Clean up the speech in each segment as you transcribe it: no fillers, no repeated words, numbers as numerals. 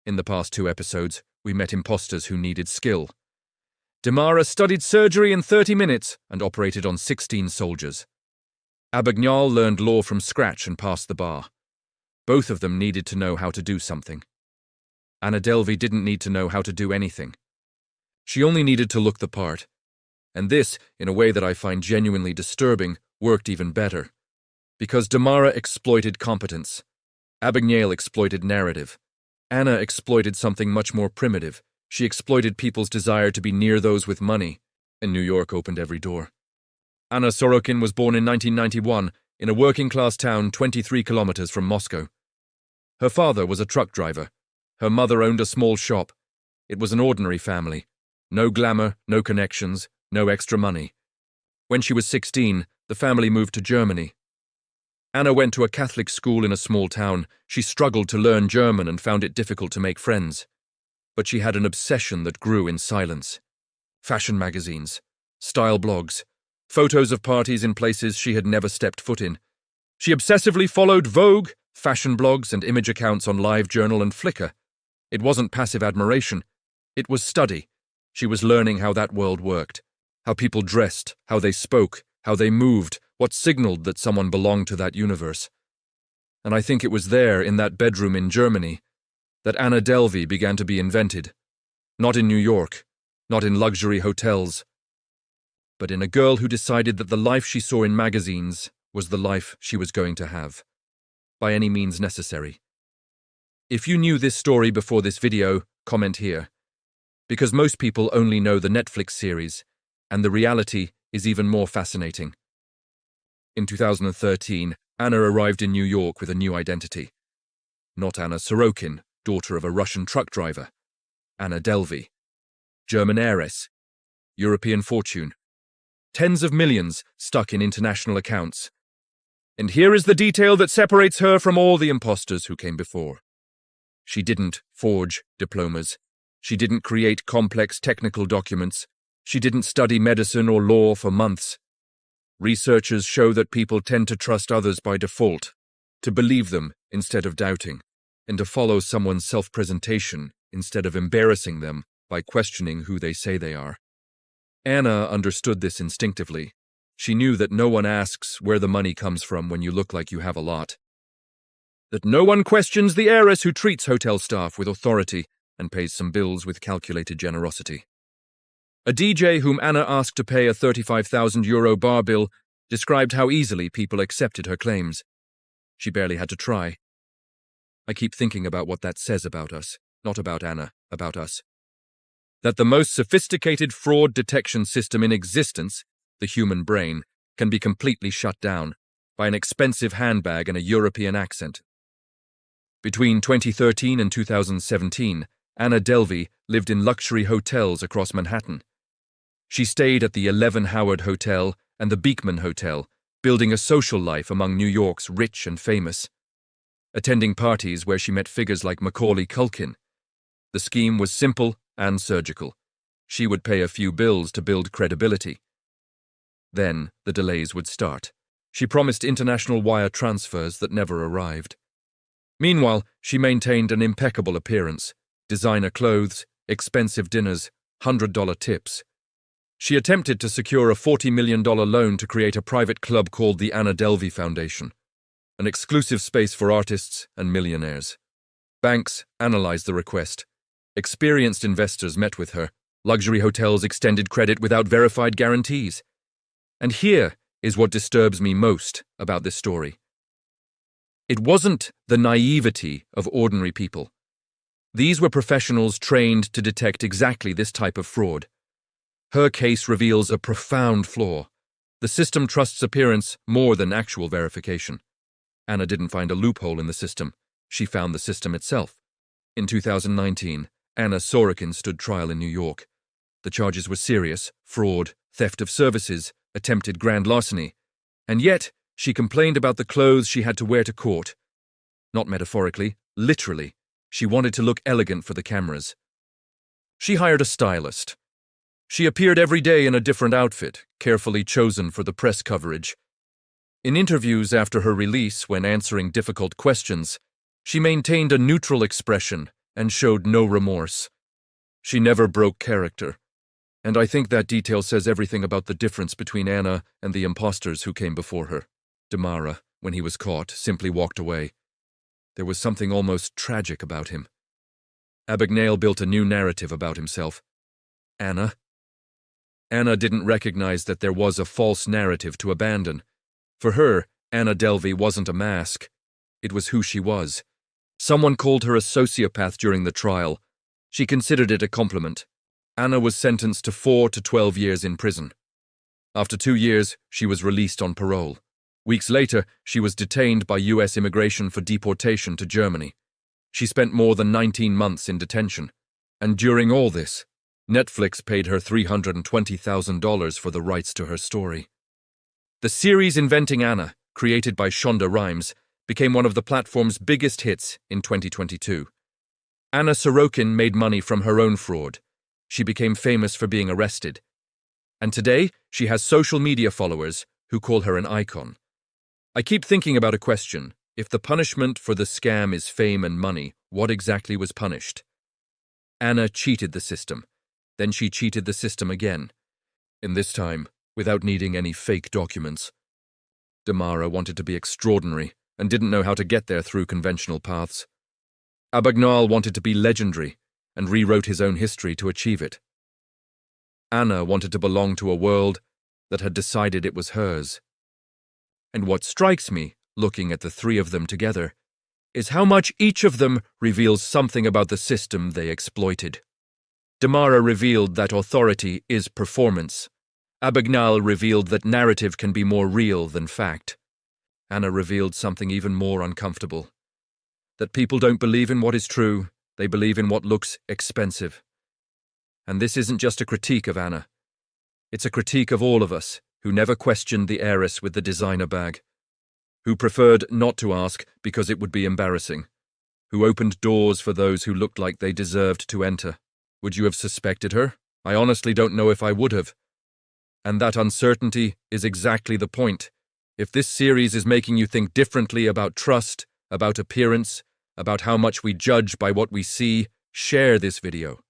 In the past 2 episodes, we met imposters who needed skill. Demara studied surgery in 30 minutes and operated on 16 soldiers. Abagnale learned law from scratch and passed the bar. Both of them needed to know how to do something. Anna Delvey didn't need to know how to do anything. She only needed to look the part. And this, in a way that I find genuinely disturbing, worked even better. Because Demara exploited competence. Abagnale exploited narrative. Anna exploited something much more primitive. She exploited people's desire to be near those with money, and New York opened every door. Anna Sorokin was born in 1991 in a working-class town 23 kilometers from Moscow. Her father was a truck driver. Her mother owned a small shop. It was an ordinary family. No glamour, no connections, no extra money. When she was 16, the family moved to Germany. Anna went to a Catholic school in a small town. She struggled to learn German and found it difficult to make friends. But she had an obsession that grew in silence. Fashion magazines, style blogs, photos of parties in places she had never stepped foot in. She obsessively followed Vogue, fashion blogs, and image accounts on LiveJournal and Flickr. It wasn't passive admiration. It was study. She was learning how that world worked, how people dressed, how they spoke, how they moved, what signaled that someone belonged to that universe. And I think it was there, in that bedroom in Germany, that Anna Delvey began to be invented. Not in New York, not in luxury hotels, but in a girl who decided that the life she saw in magazines was the life she was going to have, by any means necessary. If you knew this story before this video, comment here. Because most people only know the Netflix series, and the reality is even more fascinating. In 2013, Anna arrived in New York with a new identity. Not Anna Sorokin, daughter of a Russian truck driver. Anna Delvey. German heiress. European fortune. Tens of millions stuck in international accounts. And here is the detail that separates her from all the imposters who came before. She didn't forge diplomas. She didn't create complex technical documents. She didn't study medicine or law for months. Researchers show that people tend to trust others by default, to believe them instead of doubting, and to follow someone's self-presentation instead of embarrassing them by questioning who they say they are. Anna understood this instinctively. She knew that no one asks where the money comes from when you look like you have a lot. That no one questions the heiress who treats hotel staff with authority and pays some bills with calculated generosity. A DJ whom Anna asked to pay a €35,000 bar bill described how easily people accepted her claims. She barely had to try. I keep thinking about what that says about us, not about Anna, about us. That the most sophisticated fraud detection system in existence, the human brain, can be completely shut down by an expensive handbag and a European accent. Between 2013 and 2017, Anna Delvey lived in luxury hotels across Manhattan. She stayed at the 11 Howard Hotel and the Beekman Hotel, building a social life among New York's rich and famous. Attending parties where she met figures like Macaulay Culkin. The scheme was simple and surgical. She would pay a few bills to build credibility. Then the delays would start. She promised international wire transfers that never arrived. Meanwhile, she maintained an impeccable appearance, designer clothes, expensive dinners, $100 tips. She attempted to secure a $40 million loan to create a private club called the Anna Delvey Foundation, an exclusive space for artists and millionaires. Banks analyzed the request. Experienced investors met with her. Luxury hotels extended credit without verified guarantees. And here is what disturbs me most about this story. It wasn't the naivety of ordinary people. These were professionals trained to detect exactly this type of fraud. Her case reveals a profound flaw. The system trusts appearance more than actual verification. Anna didn't find a loophole in the system. She found the system itself. In 2019, Anna Sorokin stood trial in New York. The charges were serious: fraud, theft of services, attempted grand larceny. And yet, she complained about the clothes she had to wear to court. Not metaphorically, literally. She wanted to look elegant for the cameras. She hired a stylist. She appeared every day in a different outfit, carefully chosen for the press coverage. In interviews after her release, when answering difficult questions, she maintained a neutral expression, and showed no remorse. She never broke character. And I think that detail says everything about the difference between Anna and the imposters who came before her. Damara, when he was caught, simply walked away. There was something almost tragic about him. Abagnale built a new narrative about himself. Anna didn't recognize that there was a false narrative to abandon. For her, Anna Delvey wasn't a mask. It was who she was. Someone called her a sociopath during the trial. She considered it a compliment. Anna was sentenced to 4 to 12 years in prison. After 2 years, she was released on parole. Weeks later, she was detained by U.S. immigration for deportation to Germany. She spent more than 19 months in detention. And during all this, Netflix paid her $320,000 for the rights to her story. The series Inventing Anna, created by Shonda Rhimes, became one of the platform's biggest hits in 2022. Anna Sorokin made money from her own fraud. She became famous for being arrested. And today, she has social media followers who call her an icon. I keep thinking about a question. If the punishment for the scam is fame and money, what exactly was punished? Anna cheated the system. Then she cheated the system again. In this time, without needing any fake documents. Damara wanted to be extraordinary and didn't know how to get there through conventional paths. Abagnale wanted to be legendary and rewrote his own history to achieve it. Anna wanted to belong to a world that had decided it was hers. And what strikes me, looking at the three of them together, is how much each of them reveals something about the system they exploited. Damara revealed that authority is performance. Abagnale revealed that narrative can be more real than fact. Anna revealed something even more uncomfortable. That people don't believe in what is true, they believe in what looks expensive. And this isn't just a critique of Anna. It's a critique of all of us who never questioned the heiress with the designer bag, who preferred not to ask because it would be embarrassing, who opened doors for those who looked like they deserved to enter. Would you have suspected her? I honestly don't know if I would have. And that uncertainty is exactly the point. If this series is making you think differently about trust, about appearance, about how much we judge by what we see, share this video.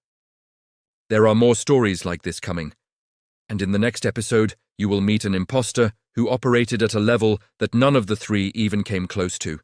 There are more stories like this coming. And in the next episode, you will meet an imposter who operated at a level that none of the three even came close to.